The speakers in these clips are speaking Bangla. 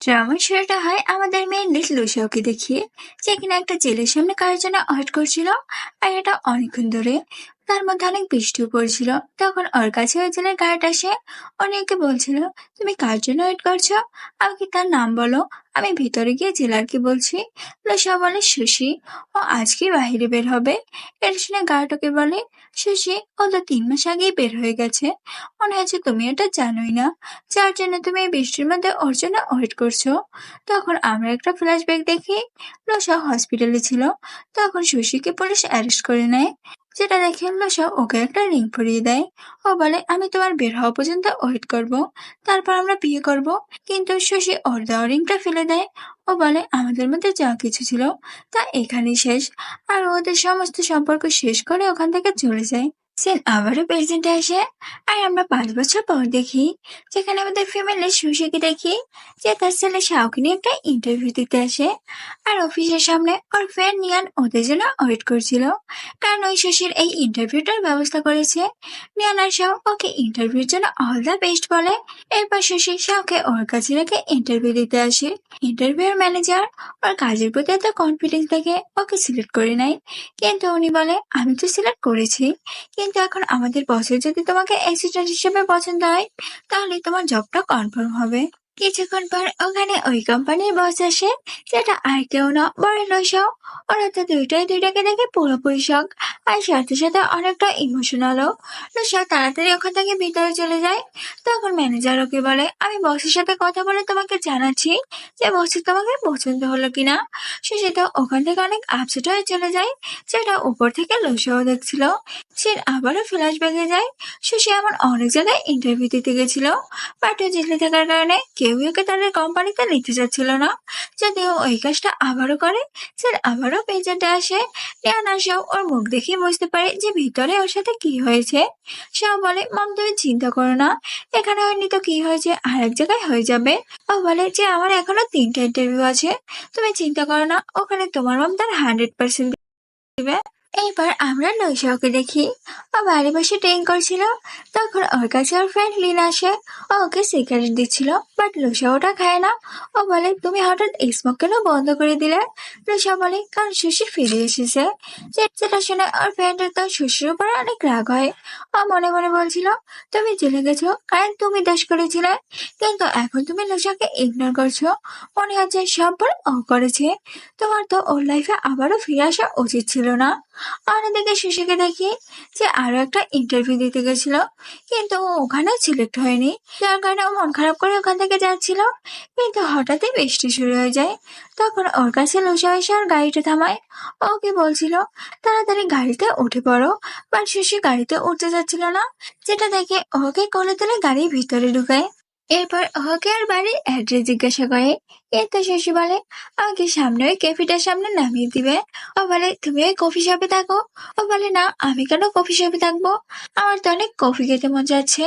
ড্রামার শুরুটা হয় আমাদের মেয়ে লুসাওকে দেখিয়ে, যে কিনা একটা জেলের সামনে কারোর জন্য ওয়েট করছিল। আর এটা অনেকক্ষণ ধরে, তার মধ্যে অনেক বৃষ্টিও পড়ছিল। তখন ওর কাছে ওই জেলের গার্ড আসে। অনেকে বলছিল, তুমি কার জন্য ওয়েট করছো, আমাকে তার নাম বলো, আমি ভিতরে গিয়ে জেলারকে বলছি। লুসাও বলে সুশি, ও আজকে বাহিরে বের হবে। এটা শুনে গার্ড ওকে বলে, সুশি, ও তো 3 মাস আগেই বের হয়ে গেছে। মনে হচ্ছে তুমি এটা জানোই না, যার জন্য তুমি এই বৃষ্টির মধ্যে ওর জন্য ওয়েট করছো। তখন আমরা একটা ফ্ল্যাশব্যাক দেখি, লুসা হসপিটালে ছিল। তখন সুশিকে পুলিশ অ্যারেস্ট করে নেয়। যেটা দেখে লুসা ওকে একটা রিং পরিয়ে দেয়। ও বলে, আমি তোমার বের হওয়া পর্যন্ত ওয়েট করব, তারপর আমরা বিয়ে করব। কিন্তু শশী ওর দেওয়া রিংটা ফেলে দেয়। ও বলে, আমাদের মধ্যে যা কিছু ছিল তা এখানেই শেষ। আর ওদের সমস্ত সম্পর্ক শেষ করে ওখান থেকে চলে যায়। সেন আবারও প্রেজেন্টে আসে। আর আমরা 5 বছর পর দেখি, যেখানে আমাদের ফ্যামিলির সুশীকে দেখি, যে তার ছেলে শাওকে নিয়ে একটা ইন্টারভিউ দিতে আসে। আর অফিসের সামনে ওর ফ্রেন্ড নিয়ান ওদের জন্য ওয়েট করছিল, কারণ ওই সুশীর এই ইন্টারভিউটার ব্যবস্থা করেছে। নিয়ান আর শাও ওকে ইন্টারভিউর জন্য অল দ্য বেস্ট বলে। এরপর সুশী শাওকে ওর কাছে রেখে ইন্টারভিউ দিতে আসে। ইন্টারভিউর ম্যানেজার ওর কাজের প্রতি এত কনফিডেন্স দেখে ওকে সিলেক্ট করে নেয়। কিন্তু উনি বলে, আমি তো সিলেক্ট করেছি, কিন্তু এখন আমাদের বসের যদি তোমাকে অ্যাসিস্ট্যান্ট হিসেবে পছন্দ হয়, তাহলে তোমার জবটা কনফার্ম হবে। কিছুক্ষণ পর ওখানে ওই কোম্পানির বস আসে, যেটা আর কেউ না, বড় লসাও। ওরা তো দুইটাকে দেখে পুরোপুরি শখ, আর সাথে সাথে অনেকটা ইমোশনালও। লসাও তাড়াতাড়ি ওখান থেকে ভিতরে চলে যায়। তখন ম্যানেজার ওকে বলে, আমি বসের সাথে কথা বলে তোমাকে জানাচ্ছি যে বসের তোমাকে পছন্দ হলো কিনা। সে তো ওখান থেকে অনেক আপসেট হয়ে চলে যায়, যেটা উপর থেকে লসাও দেখছিল। সে আবারও ফ্ল্যাশব্যাকে যায়। সুশি এমন অনেক জায়গায় ইন্টারভিউ দিতে গেছিল, বাট ও জেলে থাকার কারণে কেউই ওকে তাদের কোম্পানিতে নিতে চাচ্ছিল না। যদিও ওই কাজটা আবারও করে, সে আবারও পেজেন্টে আসে। রিয়ানা শাও ওর মুখ দেখে বুঝতে পারে যে ভিতরে ওর সাথে কি হয়েছে। শাও বলে, মম তুমি চিন্তা করো না, এখানে হয়নি তো কি হয়েছে, আর এক জায়গায় হয়ে যাবে। ও বলে যে আমার এখনো 3টা ইন্টারভিউ আছে, তুমি চিন্তা করো না, ওখানে তোমার মম তার 100% দিবে। এবার আমরা নৈশাকে দেখি, ও বাড়ি বসে ড্রিঙ্ক করছিল। তখন ওর কাছে ওর ফ্রেন্ড লিন আসে। ও ওকে সিগারেট দিচ্ছিল, বাট লুসা ওটা খায় না। ও বলে, তুমি হঠাৎ স্মোক কেন বন্ধ করে দিলে? লুসা বলে, কারণ সুশি ফিরে এসেছে। যেটা শুনে ওর ফ্রেন্ডের তো সুশির উপর অনেক রাগ হয়। ও মনে মনে বলছিল, তুমি চলে গেছো কারণ তুমি দোষ করেছিলে, কিন্তু এখন তুমি লুসাকে ইগনোর করছো। মনে হচ্ছে সব ভুল ও করেছে। তোমার তো ওর লাইফে আবারও ফিরে আসা উচিত ছিল না। অন্যদিকে সুশীকে দেখি, যে আরো একটা ইন্টারভিউ দিতে গেছিল, কিন্তু ও ওখানে সিলেক্ট হয়নি, যার কারণে ও মন খারাপ করে ওখান থেকে যাচ্ছিল। কিন্তু হঠাৎই বৃষ্টি শুরু হয়ে যায়। তখন ওর কাছে লুসা এসে ওর গাড়িটা থামায়। ও ওকে বলছিল, তাড়াতাড়ি গাড়িতে উঠে পড়ো, বাট সুশী গাড়িতে উঠতে যাচ্ছিল না। যেটা দেখে ওকে কোলে তুলে গাড়ির ভিতরে ঢুকায়। এরপর ওকে আর বাড়ির অ্যাড্রেস জিজ্ঞাসা করে, কিন্তু শশী বলে, আমাকে সামনে ওই ক্যাফেটার সামনে নামিয়ে দিবে। ও বলে, তুমি ওই কফি শপে থাকো। ও বলে, না, আমি কেন কফি শপে থাকবো, আমার তো অনেক কফি খেতে মন যাচ্ছে।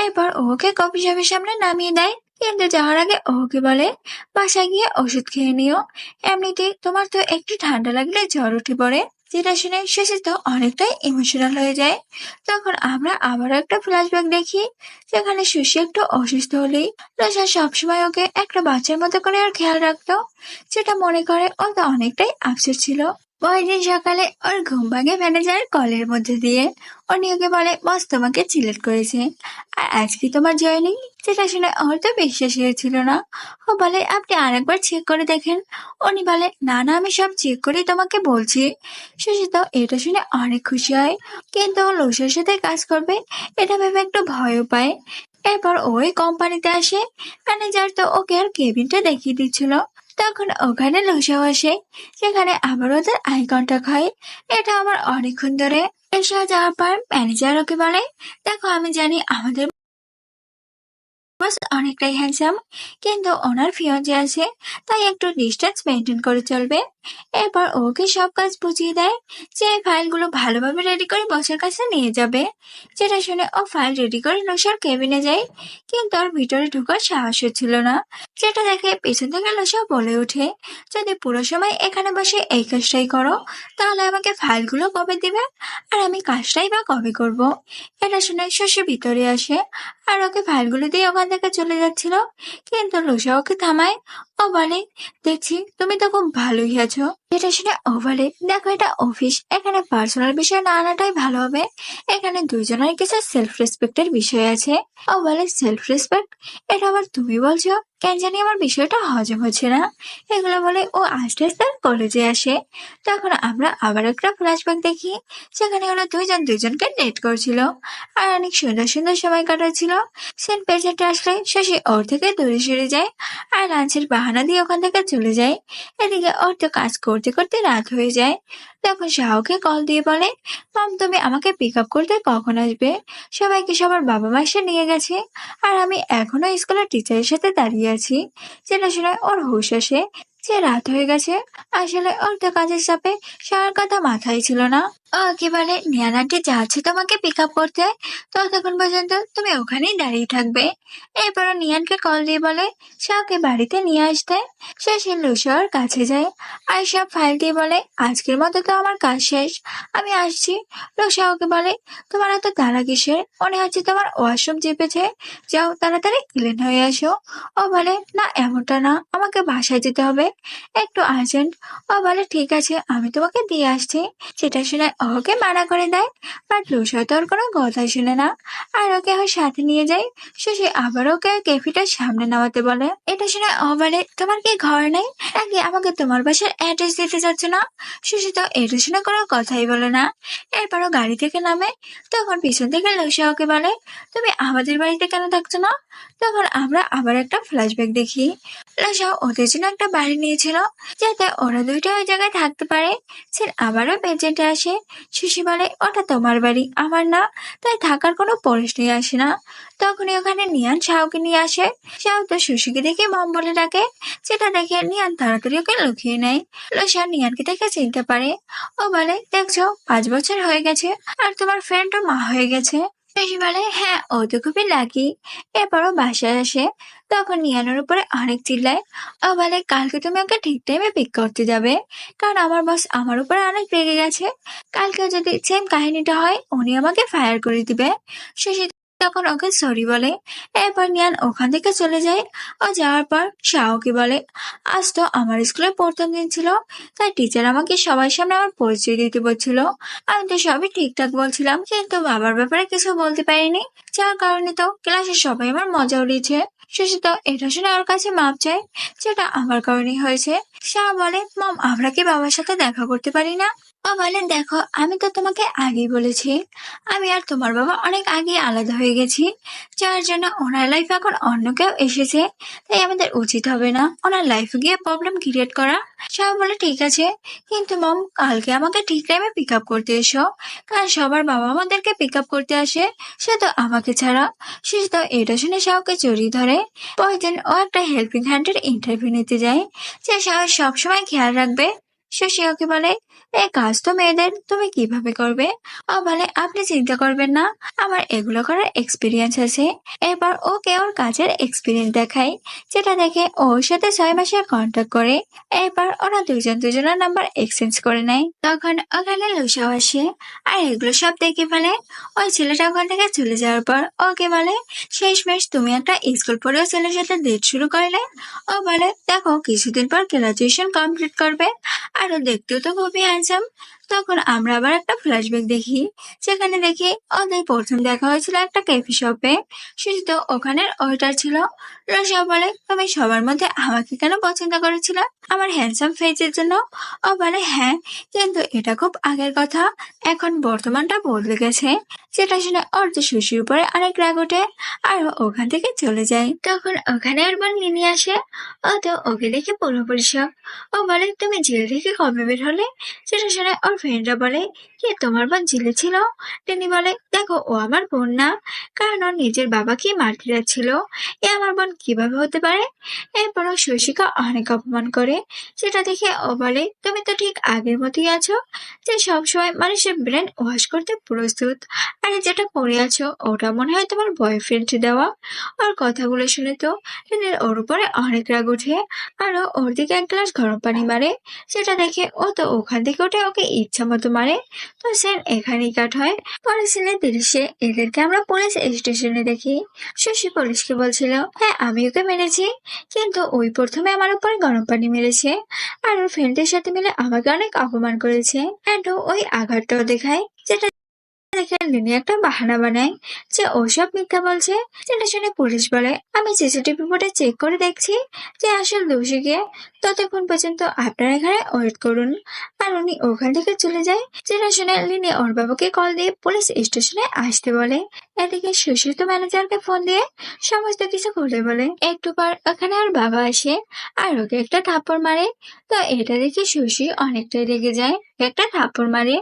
এরপর ওকে কফি শপের সামনে নামিয়ে দেয়, কিন্তু যাওয়ার আগে ওকে বলে, বাসায় গিয়ে ওষুধ খেয়ে নিও, এমনিতে তোমার তো একটু ঠান্ডা লাগলে জ্বর উঠে পড়ে। যেটা শুনে শশী তো অনেকটাই ইমোশনাল হয়ে যায়। তখন আমরা আবারও একটা ফ্ল্যাশব্যাক দেখি, যেখানে সুশি একটু অসুস্থ হলেই রোজা সবসময় ওকে একটা বাচ্চার মতো করে ওর খেয়াল রাখতো, যেটা মনে করে ও তো অনেকটাই আপসেট ছিল। পরের দিন সকালে ওর ঘুম ভাঙে ম্যানেজার কলের মধ্যে দিয়ে। উনি ওকে বলে, বস তোমাকে সিলেক্ট করেছে, আর আজকে তোমার জয়েনিং। যেটা শুনে ওর তো বিশ্বাসই হয়েছিল না। ও বলে, আপনি আরেকবার চেক করে দেখেন। উনি বলে, না না, আমি সব চেক করে তোমাকে বলছি। সুশীত এটা শুনে অনেক খুশি হয়, কিন্তু ও লোসের সাথে কাজ করবে এটা ভেবে একটু ভয়ও পায়। এরপর ওই কোম্পানিতে আসে। ম্যানেজার তো ওকে আর কেবিনটা দেখিয়ে দিচ্ছিল। তখন ওখানে লুসাও আসে, সেখানে আবার ওদের আই কন্টাক্ট হয়। এটা আমার অনেকক্ষণ ধরে। এসে যাওয়ার পর ম্যানেজার ওকে বলে, দেখো আমি জানি আমাদের বস অনেকটাই হ্যান্ডসাম, কিন্তু ওনার ফিয়ন্সে আছে, তাই একটু ডিস্টেন্স মেনটেন করে চলবে। এরপর ওকে সব কাজ বুঝিয়ে দেয়, যে এই ফাইলগুলো ভালোভাবে রেডি করে বসের কাছে নিয়ে যাবে। যেটা শুনে ও ফাইল রেডি করে লুসার কেবিনে যায়, কিন্তু ওর ভিতরে ঢোকার সাহস হচ্ছিল না। যেটা দেখে পেছন থেকে লুসা বলে ওঠে, যদি পুরো সময় এখানে বসে এই কাজটাই করো, তাহলে আমাকে ফাইলগুলো কবে দিবে, আর আমি কাজটাই বা কবে করব। এটা শুনে শশী ভিতরে আসে, আর ওকে ফাইলগুলো দিয়ে ওখান থেকে চলে যাচ্ছিল, কিন্তু লুসা ওকে থামায়। ও বলে, দেখছি তুমি তো খুব ভালোই আছো। এটা শুনে ও বলে, দেখো এটা অফিস, এখানে পার্সোনাল বিষয় না আনাটাই ভালো হবে। এখানে দুইজনের কিছু সেলফ রেসপেক্টের বিষয় আছে। ও বলে, সেলফ রেসপেক্ট? এটা আবার তুমি বলছো? কেন জানি আমার বিষয়টা হজম হচ্ছে না। এগুলো বলে ও আস্তে আস্তে কলেজে আসে। তখন আমরা আবার একটা ফ্ল্যাশব্যাক দেখি, সেখানে ওরা দুইজন দুইজনকে ডেট করছিল আর অনেক সুন্দর সুন্দর সময় কাটাচ্ছিল। সেন্ট পেজেন্টে আসলে শশী ওর থেকে দূরে সরে যায় আর লাঞ্চের বাহানা দিয়ে ওখান থেকে চলে যায়। এদিকে ওর তো কাজ করতে করতে রাত হয়ে যায়। তখন শাহকে কল দিয়ে বলে, মাম তুমি আমাকে পিক আপ করতে কখন আসবে? সবাইকে সবার বাবা মা এসে নিয়ে গেছে আর আমি এখনো স্কুলের টিচারের সাথে দাঁড়িয়ে আছি। যেটা শুনে ওর হুঁশ আসে যে রাত হয়ে গেছে। আসলে ওর তো কাজের চাপে শাওয়ার কথা মাথায় ছিল না। ও একেবারে নিয়ান আন্টি যাচ্ছে তোমাকে পিক আপ করতে, ততক্ষণ পর্যন্ত তুমি ওখানেই দাঁড়িয়ে থাকবে। এরপর ও নিয়ানকে কল দিয়ে বলে শাওকে বাড়িতে নিয়ে আসতে। সে লুসার কাছে যায় আর সব ফাইল দিয়ে বলে, আজকের মতো তো আমার কাজ শেষ, আমি আসছি। লুসা ওকে বলে, তোমার এত তাড়া কিসের? মনে হচ্ছে তোমার ওয়াশরুম চেপেছে, যাও তাড়াতাড়ি ক্লিন হয়ে আসো। ও বলে, না এমনটা না, আমাকে বাসায় যেতে হবে, একটু আর্জেন্ট। ও বলে, ঠিক আছে আমি তোমাকে দিয়ে আসছি। সেটা শুনে ওকে মানা করে দেয়, বাট লুসা তো ওর কোনো কথাই শুনে না আর ওকে ওর সাথে নিয়ে যায়। সে আবার ওকে ক্যাফেটার সামনে নামাতে বলে। এটা শুনে ও বলে, তোমার কি ঘর নেই নাকি আমাকে তোমার বাসার অ্যাড্রেস দিতে চাচ্ছ না? সুশি তো এটা শুনে কোনো কথাই বলে না। এরপরও গাড়ি থেকে নামে। তখন পিছন থেকে লুসা ওকে বলে, তুমি আমাদের বাড়িতে কেন থাকছো না? তখন আমরা আবার একটা ফ্ল্যাশব্যাক দেখি। লুসা ওদের জন্য একটা বাড়ি নিয়েছিল যাতে ওরা দুইটা ওই জায়গায় থাকতে পারে। সে আবারও পেজেন্টে আসে। সুশি বলে, ওটা তোমার বাড়ি, আমার না, তাই থাকার কোনো প্রশ্নই আসে না। তখনই ওখানে নিয়ান শাওকে নিয়ে আসে। শাও তো সুশিকে দেখে মম বলে ডাকে, যেটা দেখে নিয়ান তাড়াতাড়ি ওকে লুকিয়ে নেয়। লুসা নিয়ানকে দেখে চিনতে পারে। ও বলে, দেখছো 5 বছর হয়ে গেছে আর তোমার ফ্রেন্ডও মা হয়ে গেছে। শশী বলে, হ্যাঁ ও তো খুবই লাকি। এরপরও বাসায় আসে। তখন নিয়ানের উপরে অনেক চিল্লায়। ও বলে, কালকে তুমি ওকে ঠিক টাইমে পিক করতে যাবে, কারণ আমার বস আমার উপরে অনেক রেগে গেছে। কালকে যদি সেম কাহিনীটা হয় উনি আমাকে ফায়ার করে দিবে। শশী তখন ওকে সরি বলে। এরপর নিয়ান ওখান থেকে চলে যায়। ও যাওয়ার পর শাওকে বলে, আজ তো আমার স্কুলের প্রথম দিন ছিল, তাই টিচার আমাকে সবার সামনে আমার পরিচয় দিতে বলছিল। আমি তো সবই ঠিকঠাক বলছিলাম, কিন্তু বাবার ব্যাপারে কিছু বলতে পারিনি, যার কারণে তো ক্লাসে সবাই আমার মজা উড়িয়েছে। শেষে তো এটা শুনে ওর কাছে মাপ চায়, যেটা আমার কারণেই হয়েছে। শাহ বলে, মম আমরা কি বাবার সাথে দেখা করতে পারি না? ও বলে, দেখো আমি তো তোমাকে আগেই বলেছি, আমি আর তোমার বাবা অনেক আগে আলাদা হয়ে গেছি, যার জন্য ওনার লাইফ এখন অন্য কেউ এসেছে, তাই আমাদের উচিত হবে না ওনার লাইফে গিয়ে প্রবলেম ক্রিয়েট করা। শাহ বলে, ঠিক আছে, কিন্তু মম কালকে আমাকে ঠিক টাইমে পিক আপ করতে এসো, কারণ সবার বাবা আমাদেরকে পিক আপ করতে আসে, সে তো আমাকে ছাড়া। সে তো এটা শুনে শাহকে জড়িয়ে ধরে। পরের দিন ও একটা হেল্পিং হ্যান্ডের ইন্টারভিউ নিতে যায়, যে শাহ সবসময় খেয়াল রাখবে। শশী ওকে বলে, এই কাজ তো মেয়েদের, তুমি কিভাবে করবে? ও বলে, আপনি চিন্তা করবেন না, আমার এগুলো করার এক্সপিরিয়েন্স আছে। এরপর ওকে ওর কাজের এক্সপিরিয়েন্স দেখায়, যেটা দেখে ওর সাথে 6 মাসের কন্ট্যাক্ট করে। এরপর ওরা দুজন দুজনের নাম্বার এক্সচেঞ্জ করে নেয়। তখন ওখানে লুসাও আসে আর এগুলো সব দেখে ফেলে। ওই ছেলেটা ওখান থেকে চলে যাওয়ার পর ওকে বলে, শেষমেশ তুমি একটা স্কুল পড়েও ছেলের সাথে ডেট শুরু করলে। ও বলে, দেখো কিছুদিন পর গ্রাজুয়েশন কমপ্লিট করবে আর ও দেখতেও তো খুবই হ্যান্ডসাম। তখন আমরা আবার একটা ফ্ল্যাশব্যাক দেখি, যেখানে দেখি ওদের প্রথম দেখা হয়েছিল একটা ক্যাফে শপে। শুধু তো ওখানের ওয়েটার ছিল। রসা বলে, তুমি সবার মধ্যে আমাকে কেন পছন্দ করেছিল, আমার হ্যান্ডসাম ফেসের জন্য? ও বলে, হ্যাঁ, কিন্তু এটা খুব আগের কথা, এখন বর্তমানটা বদলে গেছে। যেটা শুনে ওর তো শশীর উপরে অনেক রাগ ওঠে আর ও ওখান থেকে চলে যায়। তখন ওখানে ওর বোন লিনি আসে। ও তো ওকে দেখে পুরোপুরি শক। ও বলে, তুমি জেল থেকে কবে বের হলে? সেটা শুনে ওর ফ্রেন্ডরা বলে, কি তোমার বোন জেলে ছিল? তিনি বলে, দেখো ও আমার বোন না, কারণ ওর নিজের বাবাকে মারতে যাচ্ছিল, এ আমার বোন কিভাবে হতে পারে? এরপরও শশীকে অনেক অপমান করে। সেটা দেখে ও বলে, তুমি তো ঠিক আগের মতোই আছো, যে সবসময় মানুষের ব্রেন ওয়াশ করতে প্রস্তুত। আরে যেটা পড়ে আছো ওটা মনে হয় তোমার বয়ফ্রেন্ড দেওয়া। ওর কথাগুলো শুনে তো রিনের ওর উপরে অনেক রাগ উঠে আরো ওর দিকে এক গ্লাস গরম পানি মারে। সেটা দেখে ও তো ওখান থেকে উঠে ওকে ইচ্ছা মতো মারে। তো সিন এখানেই কাট হয়। পরে সিনের দৃশ্যে এদেরকে আমরা পুলিশ স্টেশনে দেখি। শশী পুলিশকে বলছিল, হ্যাঁ আমি ওকে মেরেছি, কিন্তু ওই প্রথমে আমার উপরে গরম পানি মেরেছে আর ওর ফ্রেন্ডের সাথে মিলে আমাকে অনেক অপমান করেছে। অ্যান্ড ওই আঘাতটাও দেখায়, যেটা দেখে লিনি একটা বাহানা বানায় যে ওসব মিথ্যা বলছে। যেটা শুনে পুলিশ বলে, আমি সিসিটিভি ফুটেজ চেক করে দেখছি যে আসল দোষী কে। ততক্ষণ পর্যন্ত আপনারা এখানে ওয়েট করুন। আর উনি ওখান থেকে চলে যায়। যেটা শুনে লিনি ওর বাবাকে কল দিয়ে পুলিশ স্টেশনে আসতে বলে। এদিকে সুশীল তো ম্যানেজারকে ফোন দিয়ে সমস্ত কিছু খুলে বলে। একটু পর ওখানে আর বাবা আসে আর ওকে একটা থাপ্পড় মারে। তো এটা দেখে সুশী অনেকটাই রেগে যায়, একটা থাপ্পড় মারে।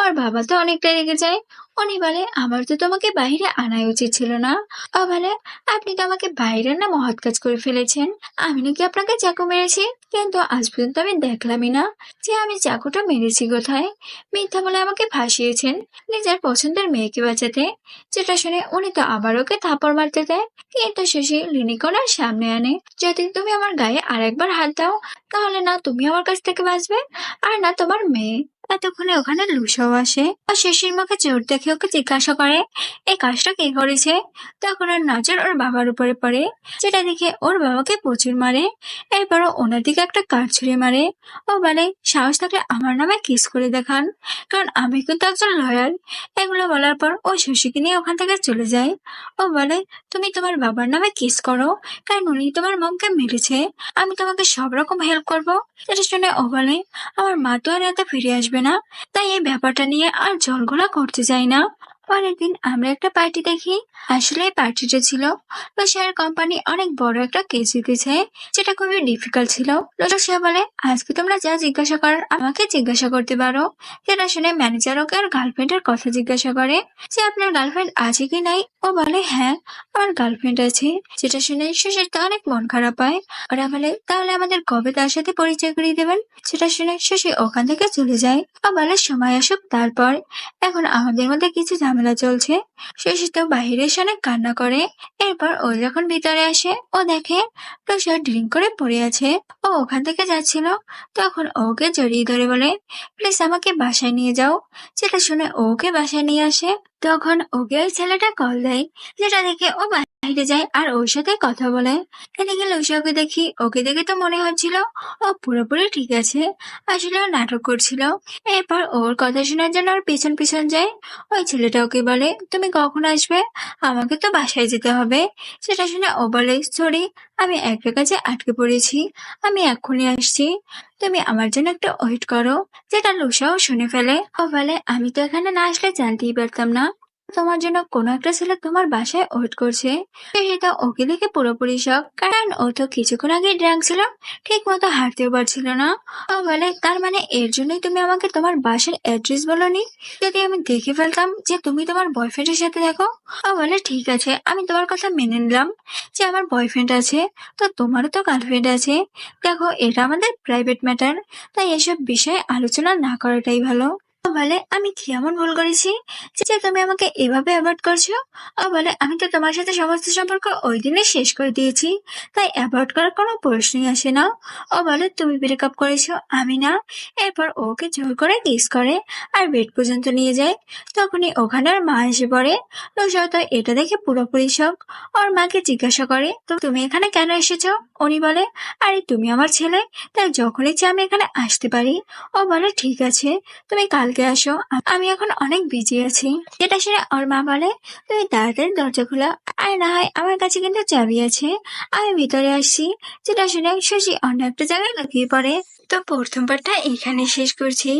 ওর বাবা তো অনেকটাই রেগে যায়। উনি বলে, আমার তো তোমাকে বাইরে আনাই উচিত ছিল না। ও বলে, আপনি তো আমাকে বাইরে না মহৎ কাজ করে ফেলেছেন। আমি নাকি আপনাকে চাকু মেরেছি, কিন্তু আজ পর্যন্ত আমি দেখলামই না যে আমি চাকুটা মেরেছি কোথায়। মিথ্যা বলে আমাকে ফাঁসিয়েছেন নিজের পছন্দের মেয়েকে বাঁচাতে। যেটা শুনে উনি তো আবার ওকে থাপ্পড় মারতে দেয়, কিন্তু শেষে লিনিকোনার সামনে আনে, যদি তুমি আমার গায়ে আর একবার হাত দাও তাহলে না তুমি আমার কাছ থেকে বাঁচবে আর না তোমার মেয়ে। এতক্ষণে ওখানে লুসাও আসে আর শেষের মুখে চোট দেখে ওকে জিজ্ঞাসা করে, এই কাজটা কে করেছে। তখন ওর নজর ওর বাবার উপরে পড়ে, যেটা দেখে ওর বাবাকে প্রচুর মারে। এরপরও ওনার দিকে একটা কাঠ ছুঁড়ে মারে। ও বলে, সাহস থাকলে আমার নামে কিস করে দেখান, কারণ আমি কিন্তু একজন লয়ার। এগুলো বলার পর ও শশীকে নিয়ে ওখান থেকে চলে যায়। ও বলে, তুমি তোমার বাবার নামে কিস করো, কারণ উনি তোমার মমকে মেরেছে। আমি তোমাকে সব রকম হেল্প করবো। এটা শুনে ও বলে, আমার মা তো আর এত ফিরে আসবে না, তাই এই ব্যাপারটা নিয়ে আর জলঘোলা করতে চাই না। পরের দিন আমরা একটা পার্টি দেখি। আসলে এই পার্টিটা ছিল রশিয়ার কোম্পানি অনেক বড় একটা কেস জিতেছে, যেটা খুবই ডিফিকাল্ট ছিল। রশিয়া বলে, আজকে তোমরা যা জিজ্ঞাসা করার আমাকে জিজ্ঞাসা করতে পারো। যেটা শুনে ম্যানেজার ওকে আর গার্লফ্রেন্ডের কথা জিজ্ঞাসা করে যে আপনার গার্লফ্রেন্ড আছে কি নাই। ও বলে, হ্যাঁ আমার গার্লফ্রেন্ড আছে। যেটা শুনে শশীর তো অনেক মন খারাপ হয়। ওরা বলে, তাহলে আমাদের কবে তার সাথে পরিচয় করিয়ে দেবেন। সেটা শুনে শশী ওখান থেকে চলে যায়। ও বলে, সময় আসুক তারপর, এখন আমাদের মধ্যে কিছু ঝামেলা চলছে। শশী তো বাহিরে এসে অনেক কান্না করে। এরপর ও যখন ভিতরে আসে ও দেখে তুষার ড্রিঙ্ক করে পড়ে আছে। ও ওখান থেকে যাচ্ছিল, তখন ওকে জড়িয়ে ধরে বলে, প্লিজ আমাকে বাসায় নিয়ে যাও। যেটা শুনে ওকে বাসায় নিয়ে আসে। তখন ওকে ওই ছেলেটা কল দেয়, যেটা দেখে ও বাইরে যায় আর ওর সাথে কথা বলে। এদিকে লুসাকে দেখি, ওকে দেখে তো মনে হচ্ছিল ও পুরোপুরি ঠিক আছে, আসলে ও নাটক করছিল। এরপর ওর কথা শোনার জন্য ওর পিছন পিছন যায়। ওই ছেলেটা ওকে বলে, তুমি কখন আসবে, আমাকে তো বাসায় যেতে হবে। সেটা শুনে ও বলে, সরি আমি একটা কাজে আটকে পড়েছি, আমি এক্ষুনি আসছি, তুমি আমার জন্য একটা ওয়েট করো। যেটা লুসাও শুনে ফেলে। ও বলে, আমি তো এখানে না আসলে জানতেই পারতাম না তোমার জন্য কোনো একটা ছেলে তোমার বাসায় ওয়েট করছে। সেটা ওকে দেখে পুরোপুরি শখ, কারণ ও তো কিছুক্ষণ আগে ড্রাঙ্ক ছিল, ঠিক মতো হাঁটতেও পারছিল না। ও বলে, তার মানে এর জন্যই তুমি আমাকে তোমার বাসার অ্যাড্রেস বলনি, যদি আমি দেখে ফেলতাম যে তুমি তোমার বয়ফ্রেন্ডের সাথে দেখো। ও বলে, ঠিক আছে আমি তোমার কথা মেনে নিলাম যে আমার বয়ফ্রেন্ড আছে, তো তোমারও তো গার্লফ্রেন্ড আছে। দেখো এটা আমাদের প্রাইভেট ম্যাটার, তাই এসব বিষয়ে আলোচনা না করাটাই ভালো। ও বলে, আমি কি এমন ভুল করেছি যে তুমি আমাকে এভাবে অ্যাভয়েড করছো। ও বলে, আমি তো তোমার সাথে সমস্ত সম্পর্ক ওই দিনে শেষ করে দিয়েছি, তাই অ্যাভয়েড করার কোনো প্রশ্নই আসে না। ও বলে, তুমি ব্রেকআপ করেছো, আমি না। এরপর ওকে জোর করে কিস করে আর বেড পর্যন্ত নিয়ে যায়। তখনই ওখানে ওর মা এসে পড়ে। রোজা তো এটা দেখে পুরোপুরি শখ। ওর মাকে জিজ্ঞাসা করে, তো তুমি এখানে কেন এসেছো। উনি বলে, আরে তুমি আমার ছেলে, তাই যখন ইচ্ছে আমি এখানে আসতে পারি। ও বলে, ঠিক আছে তুমি কালকে আসো, আমি এখন অনেক বিজি আছি। যেটা শুনে ওর মা বলে, তুমি তাড়াতাড়ি দরজা খোলা, আর না হয় আমার কাছে কিন্তু চাবি আছে, আমি ভিতরে আসছি। যেটা শুনে শশী অন্য একটা জায়গায় লুকিয়ে পড়ে। তো প্রথম পার্টটা এখানে শেষ করছি।